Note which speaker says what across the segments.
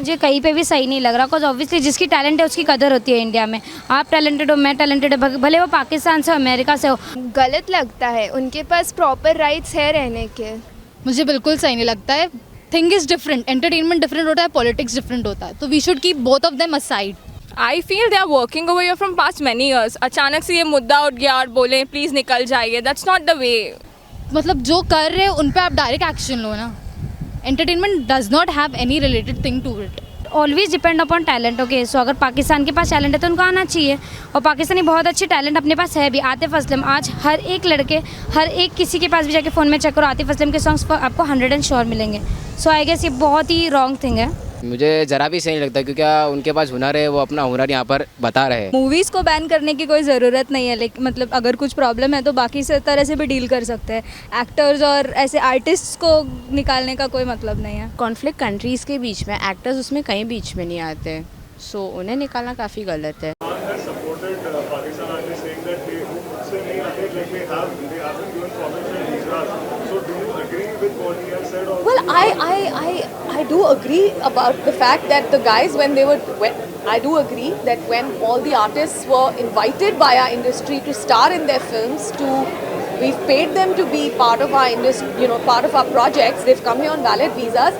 Speaker 1: मुझे कहीं पे भी सही नहीं लग रहा, बिकॉज ऑब्वियसली जिसकी टैलेंट है उसकी कदर होती है इंडिया में। आप टैलेंटेड हो, मैं टैलेंटेड है, भले वो पाकिस्तान से हो, अमेरिका से हो।
Speaker 2: गलत लगता है, उनके पास प्रॉपर राइट्स है रहने के।
Speaker 3: मुझे बिल्कुल सही नहीं लगता है। Thing is different, entertainment different होता है, पॉलिटिक्स डिफरेंट होता है, तो we should keep both of them aside.
Speaker 4: I feel they are working over here from past many years. अचानक से ये मुद्दा उठ गया और बोले प्लीज़ निकल जाइए, that's not the way.
Speaker 3: मतलब जो कर रहे हैं उन पे आप डायरेक्ट एक्शन लो ना। Entertainment does not have any related thing to it.
Speaker 1: Always depend upon talent. Okay, so अगर पाकिस्तान के पास टैलेंट है तो उनको आना चाहिए, और पाकिस्तानी बहुत अच्छी टैलेंट अपने पास है भी। आतिफ असलम, आज हर एक लड़के, हर एक किसी के पास भी जाके फ़ोन में चेक करो, आतिफ असलम के सॉन्ग्स आपको 100 एंड श्योर मिलेंगे। सो आई गेस ये बहुत ही रॉन्ग थिंग है।
Speaker 5: मुझे ज़रा भी सही नहीं लगता, क्योंकि उनके पास हुनर है, वो अपना हुनर यहाँ पर बता रहे हैं।
Speaker 4: मूवीज़ को बैन करने की कोई ज़रूरत नहीं है, लेकिन मतलब अगर कुछ प्रॉब्लम है तो बाकी से तरह से भी डील कर सकते हैं। एक्टर्स और ऐसे आर्टिस्ट्स को निकालने का कोई मतलब नहीं है।
Speaker 6: कॉन्फ्लिक्ट कंट्रीज़ के बीच में एक्टर्स उसमें कहीं बीच में नहीं आते, सो उन्हें निकालना काफ़ी गलत है।
Speaker 7: Well, I do agree about the fact that the guys I do agree that when all the artists were invited by our industry to star in their films, we've paid them to be part of our industry, part of our projects. They've come here on valid visas.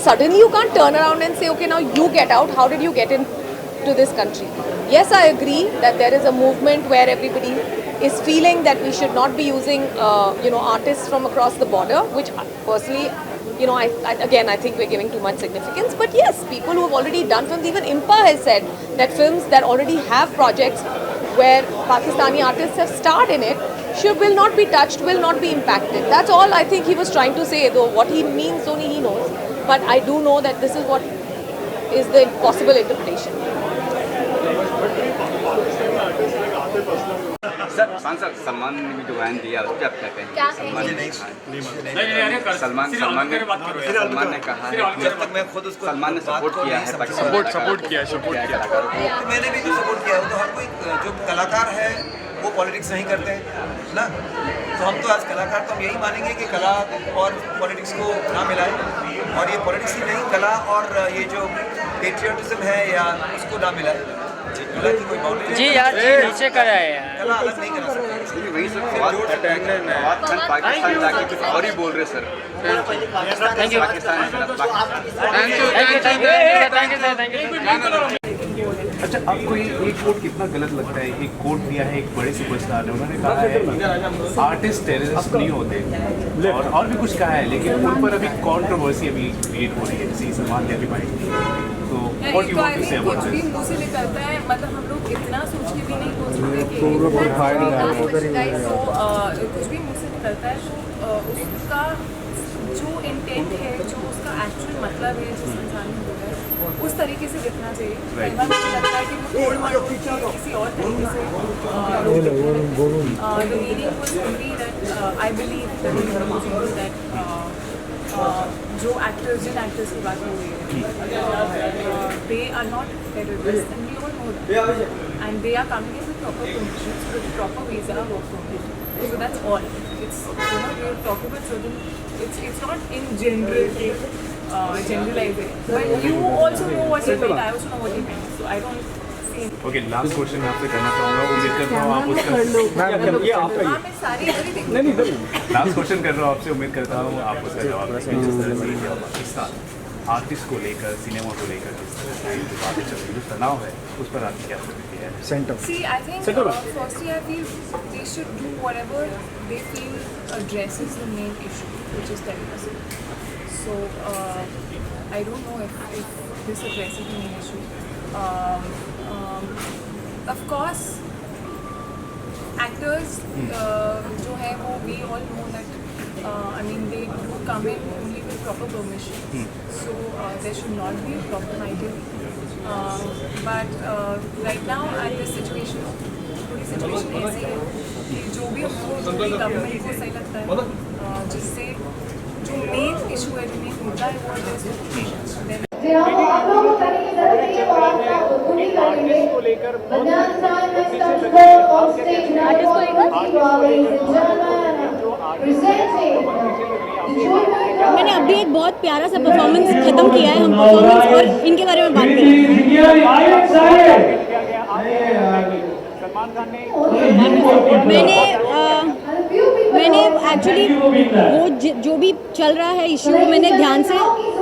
Speaker 7: Suddenly you can't turn around and say, okay, now you get out. How did you get into this country? Yes, I agree that there is a movement where everybody is feeling that we should not be using, artists from across the border, which personally, I think we're giving too much significance. But yes, people who have already done films, even Impa has said that films that already have projects where Pakistani artists have starred in it will not be touched, will not be impacted. That's all I think he was trying to say, though what he means only he knows. But I do know that this is what is the possible interpretation.
Speaker 8: Sir सांसद सलमान ने भी जो बयान दिया उस पर आप क्या कहेंगे? सलमान ने कहा है कि जब तक मैं खुद उसको सलमान ने सपोर्ट किया है, सपोर्ट किया कलाकारों को, तो मैंने भी जो सपोर्ट किया है, तो हर कोई जो कलाकार है वो पॉलिटिक्स नहीं करते हैं ना। तो हम तो आज कलाकार तो हम यही मानेंगे कि कला और पॉलिटिक्स को ना मिलाएं, और ये पॉलिटिक्स ही नहीं, कला और ये जो पेट्रियटिज्म है या उसको ना मिलाएं। कला की कोई बाउंड्री जी यार नीचे करा है यार, कला अलग नहीं करा सकते। वही सब पाकिस्तान जाके कुछ और ही बोल रहे सर। Thank you.
Speaker 9: अच्छा, आपको ये कोट कितना गलत लगता है? एक कोट दिया है एक बड़े सुपरस्टार ने, उन्होंने कहा है आर्टिस्ट टेररिस्ट नहीं होते, और भी कुछ कहा है, लेकिन उन पर अभी कंट्रोवर्सी अभी क्रिएट हो रही है, जैसे सलमान ने अभी बात। तो what you want to say about
Speaker 4: कुछ भी मुंह से निकलता है, मतलब हम लोग इतना सोच के भी नहीं सोचते कि कुछ भी मुंह से निकलता है तो उसका जो इंटेंट है, जो उसका एक्चुअल मतलब है, जिस इंसान ने बोला है उस तरीके से दिखना चाहिए। कई बार मुझे लगता है कि वो थोड़ मोड़ किसी और तरीके से the meaning was only that I believe that जो एक्टर्स जिन एक्टर्स की बात हो रही है, they are not terrorists and we all know that, and they are coming in with proper permissions, with proper visa work permission. So that's all. It's we're talking about certain. It's not in general generalizing, but you also know what he meant. I also know what he meant. So I don't.
Speaker 9: Okay, last question मैं आपसे करना चाहूँगा, उम्मीद करता हूँ आप उसका last question कर रहा हूँ आपसे, उम्मीद करता हूँ आप उसका जवाब देंगे। जिस तरह से इंडिया पाकिस्तान आर्टिस्ट को लेकर, सिनेमा को लेकर जिस तरह से जो बातें चल रही, जो तनाव है, उस पर आपकी क्या प्रतिक्रिया है?
Speaker 4: See, I think firstly I feel they should do whatever they feel addresses the main issue, which is terrorism. So I don't know if this addresses the main issue. Of course, actors जो है वो we all know that I mean they do come in only with proper permission. So there should not be a problem ideally. But right now at this situation, पूरी situation ऐसी है कि जो भी government को सही लगता है, जिससे जो मेन इशू है, जो मेन मुद्दा है वो है
Speaker 10: presenting मैंने अभी एक बहुत प्यारा सा परफॉर्मेंस खत्म किया है, हम परफॉर्मेंस और इनके बारे में बात करेंगे। मैंने एक्चुअली वो जो भी चल रहा है इश्यू मैंने ध्यान से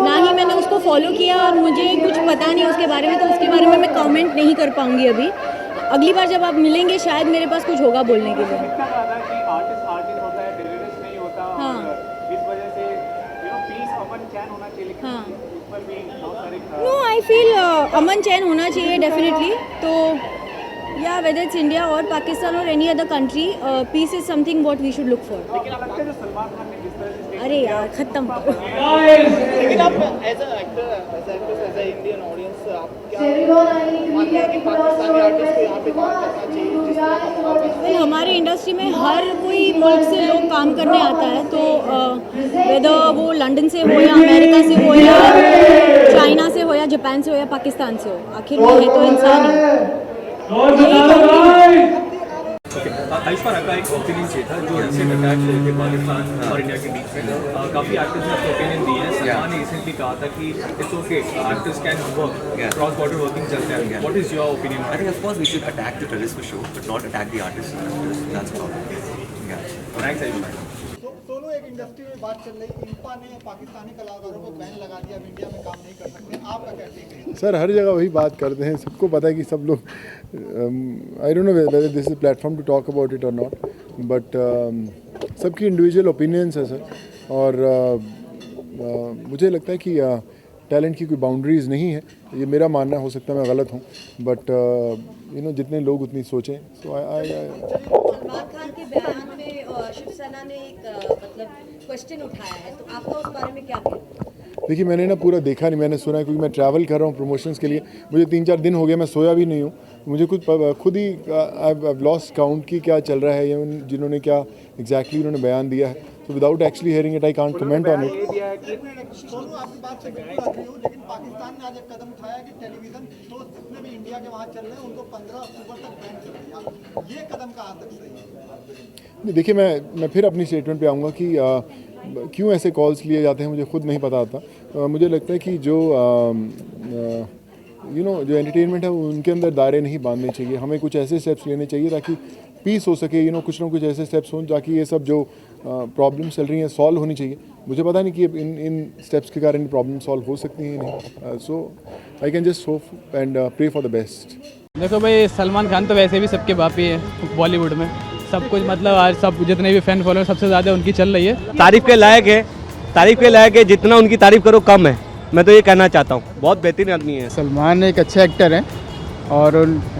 Speaker 10: ना ही मैंने उसको फॉलो किया और मुझे कुछ पता नहीं उसके बारे में, तो उसके बारे में मैं कमेंट नहीं कर पाऊंगी अभी। अगली बार जब आप मिलेंगे शायद मेरे पास कुछ होगा बोलने के लिए। हाँ नो आई फील अमन चैन होना चाहिए डेफिनेटली। तो या वेदर इट्स इंडिया और पाकिस्तान और any other country, peace is something what we should look for. अरे यार खत्म।
Speaker 11: लेकिन आप as a actor as a Indian audience आप क्या मानते हैं कि पाकिस्तानी आर्टिस्ट को यहाँ पे काम करना चाहिए?
Speaker 10: हमारे इंडस्ट्री में हर कोई मुल्क से लोग काम करने आता है, तो वेदर वो लंदन से हो या अमेरिका से हो या चाइना से हो या जापान से हो या पाकिस्तान से हो, आखिर वो है तो इंसान ही।
Speaker 12: आयुष्मान का एक ओपिनियन चाहिए था जो रिसेंट अटैक हुए थे पाकिस्तान और इंडिया के बीच में। काफ़ी एक्टर्स ने अपने ओपिनियन दिए हैं। सलमान ने रिसेंटली कहा था कि it's okay, actors can work, cross border working चलते हैं। What is your opinion?
Speaker 8: I think of course we should attack the terrorists for sure, but not attack the artists. That's a problem. Yeah.
Speaker 12: Thanks Ayushman.
Speaker 11: दोनों एक industry में बात चल रही है, इंपा ने पाकिस्तानी कलाकारों को बैन लगा दिया, अब इंडिया में काम नहीं कर सकते, आपका क्या टेक है?
Speaker 13: सर हर जगह वही बात करते हैं, सबको पता है कि सब लोग I don't know whether this is platform to talk about it और नॉट, बट सबकी इंडिविजुअल ओपिनियंस है सर। और मुझे लगता है कि टैलेंट की कोई बाउंड्रीज़ नहीं है, ये मेरा मानना, हो सकता है मैं गलत हूँ, बट यू नो जितने लोग उतनी सोचें। सो
Speaker 10: सलमान खान के बयान में शिवसेना ने एक मतलब क्वेश्चन उठाया है, तो आपका उस बारे में क्या कहना?
Speaker 13: देखिए मैंने ना पूरा देखा नहीं, मैंने सुना है क्योंकि मैं ट्रैवल कर रहा हूँ प्रमोशंस के लिए। मुझे 3-4 दिन हो गए, मैं सोया भी नहीं हूँ। मुझे खुद ही आई लॉस्ट काउंट की क्या चल रहा है, या जिन्होंने क्या एग्जैक्टली उन्होंने बयान दिया है। तो without actually hearing it I can't comment on it.
Speaker 11: Sonu आपकी बात से बिल्कुल agree हूं, लेकिन पाकिस्तान ने आज एक कदम उठाया कि टेलीविजन शो जितने भी इंडिया के वहाँ चल रहे हैं उनको 15 अक्टूबर तक बैन कर दिया। ये कदम कहाँ तक सही है?
Speaker 13: देखिए मैं फिर अपनी स्टेटमेंट पे आऊँगा कि क्यों ऐसे कॉल्स लिए जाते हैं मुझे खुद नहीं पता आता। मुझे लगता है कि जो यू नो जो एंटरटेनमेंट है उनके अंदर दायरे नहीं बांधने चाहिए। हमें कुछ ऐसे स्टेप्स लेने चाहिए ताकि पीस हो सके, यू नो कुछ ना कुछ ऐसे स्टेप्स हों ताकि ये सब जो प्रॉब्लम्स चल रही हैं सॉल्व होनी चाहिए। मुझे पता नहीं कि इन स्टेप्स के कारण प्रॉब्लम सॉल्व हो सकती हैं नहीं। So I can just hope and pray for the best.
Speaker 14: देखो भाई, सलमान खान तो वैसे भी सबके बाप ही है बॉलीवुड में, सब कुछ मतलब आज सब जितने भी फैन फॉलोअर सबसे ज़्यादा उनकी चल रही है।
Speaker 15: तारीफ़ के लायक है, जितना उनकी तारीफ़ करो कम है, मैं तो ये कहना चाहता हूँ। बहुत बेहतरीन आदमी है
Speaker 16: सलमान, एक अच्छे एक्टर हैं और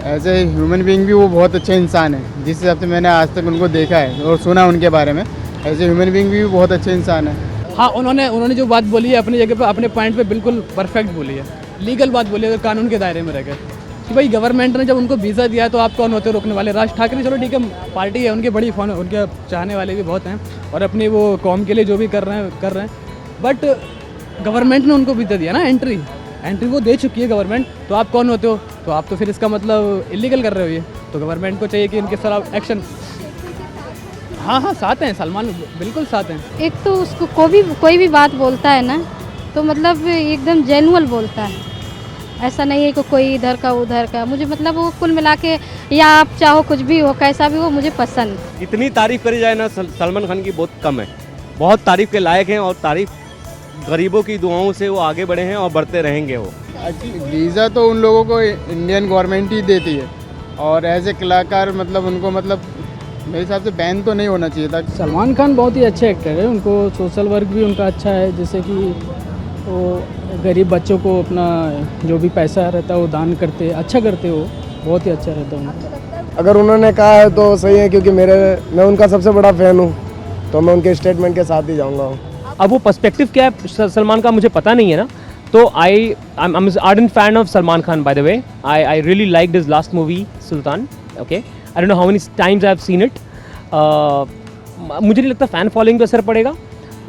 Speaker 16: एज ए ह्यूमन बीइंग भी वो बहुत अच्छे इंसान है। जिस हिसाब से मैंने आज तक उनको देखा है और सुना उनके बारे में, एज ए ह्यूमन बीइंग भी बहुत अच्छे इंसान है।
Speaker 14: हाँ, उन्होंने जो बात बोली है अपनी जगह पर, अपने पॉइंट पे बिल्कुल परफेक्ट बोली है, लीगल बात बोली है, अगर कानून के दायरे में रह गए कि भाई गवर्नमेंट ने जब उनको वीज़ा दिया है तो आप कौन होते हो रोकने वाले। राज ठाकरे चलो ठीक है, पार्टी है उनकी बड़ी, उनके चाहने वाले भी बहुत हैं और अपनी वो कौम के लिए जो भी कर रहे हैं, बट गवर्नमेंट ने उनको वीज़ा दिया ना, एंट्री वो दे चुकी है गवर्नमेंट, तो आप कौन होते हो? तो आप तो फिर इसका मतलब इलीगल कर रहे हो ये। तो गवर्नमेंट को चाहिए कि इनके खिलाफ एक्शन। हाँ साथ हैं, सलमान बिल्कुल साथ हैं।
Speaker 17: एक तो उसको कोई भी बात बोलता है ना तो मतलब एकदम जेन्युइन बोलता है, ऐसा नहीं है कि कोई इधर का उधर का। मुझे मतलब वो कुल मिला के, या आप चाहो कुछ भी हो कैसा भी हो, मुझे पसंद।
Speaker 15: इतनी तारीफ़ करी जाए ना सलमान खान की बहुत कम है, बहुत तारीफ़ के लायक हैं और तारीफ़ गरीबों की दुआओं से वो आगे बढ़े हैं और बढ़ते रहेंगे। वो
Speaker 16: वीज़ा तो उन लोगों को इंडियन गवर्नमेंट ही देती है और एज ए कलाकार मतलब उनको मतलब मेरे हिसाब से बैन तो नहीं होना चाहिए था।
Speaker 14: सलमान खान बहुत ही अच्छे एक्टर है, उनको सोशल वर्क भी उनका अच्छा है, जैसे कि वो गरीब बच्चों को अपना जो भी पैसा रहता है वो दान करते, अच्छा करते हो, बहुत ही अच्छा रहता है उनका।
Speaker 18: अगर उन्होंने कहा है तो सही है, क्योंकि मैं उनका सबसे बड़ा फ़ैन हूँ, तो मैं उनके स्टेटमेंट के साथ ही जाऊँगा।
Speaker 15: अब वो पर्सपेक्टिव क्या है सलमान का मुझे पता नहीं है ना, तो I am ardent fan of Salman Khan by the way. I really liked his last movie Sultan. Okay, I don't know how many times I have seen it. मुझे नहीं लगता फ़ैन फॉलोइंग पे असर पड़ेगा,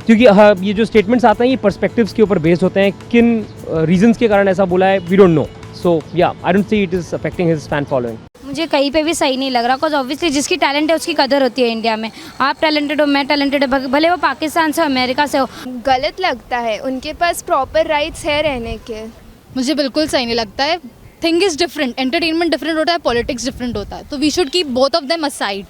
Speaker 15: क्योंकि ये जो स्टेटमेंट्स आते हैं ये पर्सपेक्टिव्स के ऊपर बेस्ड होते हैं, किन रीजंस के कारण ऐसा बोला है we don't know. So yeah I don't see it is affecting his fan following.
Speaker 1: मुझे कहीं पे भी सही नहीं लग रहा, बिकॉज ऑब्वियसली जिसकी टैलेंट है उसकी कदर होती है इंडिया में। आप टैलेंटेड हो, मैं टैलेंटेड है, भले वो पाकिस्तान से अमेरिका से हो।
Speaker 2: गलत लगता है, उनके पास प्रॉपर राइट्स है रहने के।
Speaker 3: मुझे बिल्कुल सही नहीं लगता है। Thing is different, entertainment different होता है, पॉलिटिक्स डिफरेंट होता है, तो we should keep both of them aside.